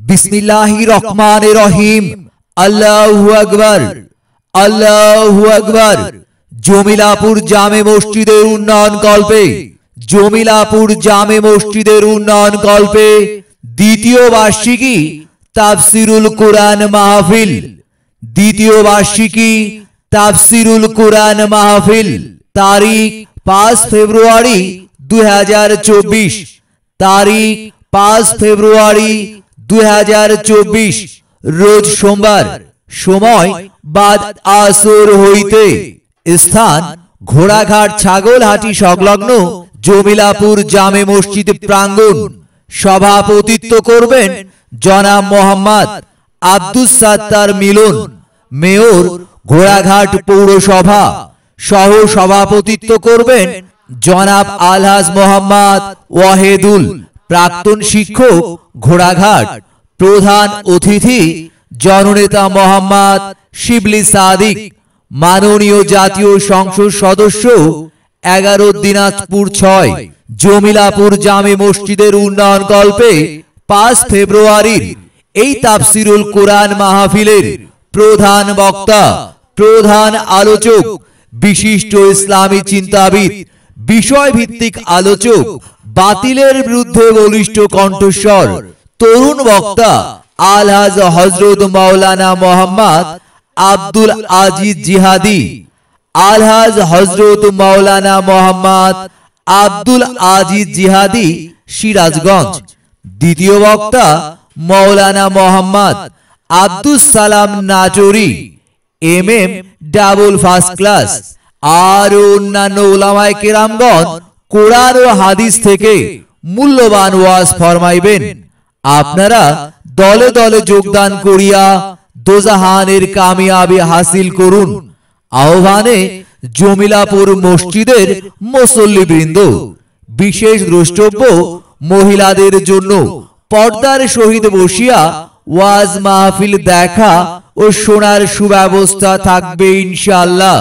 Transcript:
बिस्मिल्लाहिर रहमानिर रहीम। अल्लाहु अकबर, अल्लाहु अकबर। जमिलापुर जामे मस्जिदेर उन्नयन कल्पे, जमिलापुर जामे मस्जिदेर उन्नयन कल्पे द्वितीय बार्षिकी ताफसिरुल कुरान माहफिल, द्वितीय बार्षिकी ताफसिरुल कुरान माहफिल। तारीख 5 फेब्रुआरी 2024, तारीख 5 फेब्रुआरी 2024 रोज सोमवार, समय बाद आसर हईते, स्थान घोड़ाघाट छागलहाटी संलग्न जमिलापुर जामे मस्जिद प्रांगण। सभापतित्व करबेन जनाब मोहम्मद आब्दुस सत्तार मिलन, मेयर घोड़ाघाट पौरसभा। सह सभापतित्व करबेन जनाब आलहाज मोहम्मद वाहेदुल, प्राक्तन शिक्षक घोड़ाघाट। प्रधान अतिथि जननेता मोहम्मद शिबली सादिक, माननीय जातीय संसद सदस्य 11 दिनाजपुर 6। जमिलापुर जामे मस्जिदेर उन्नयन कल्पे 5 फेब्रुआरिर এই তাফসিরুল কুরআন মাহফিলের প্রধান বক্তা, প্রধান আলোচক, বিশিষ্ট ইসলামী চিন্তাবিদ, বিষয়ভিত্তিক আলোচক, বাতিলের বিরুদ্ধে বলিষ্ঠ কণ্ঠস্বর, তরুণ বক্তা আলহাজ হযরত মাওলানা মোহাম্মদ আব্দুল আজিজ জিহাদি, আলহাজ হযরত মাওলানা মোহাম্মদ আব্দুল আজিজ জিহাদি সিরাজগঞ্জ। দ্বিতীয় বক্তা मौलाना Mohammad Abdus Salam Nachori, MM double first class. और अन्यान्य उलामाए केरामगण कुरान और हादिस थेके मूल्यवान ओयाज फरमाइबेन। आपनारा दले दले योगदान करिया दोजाहानेर कामयाबी हासिल करुन। आह्वाने जमिलापुर मस्जिदेर मुसल्लिबृंद। विशेष द्रष्टव्य महिलादेर जन्य पर्दार सहित बसिया ওয়াজ মাহফিল দেখা ও শোনার সুব্যবস্থা থাকবে ইনশাআল্লাহ।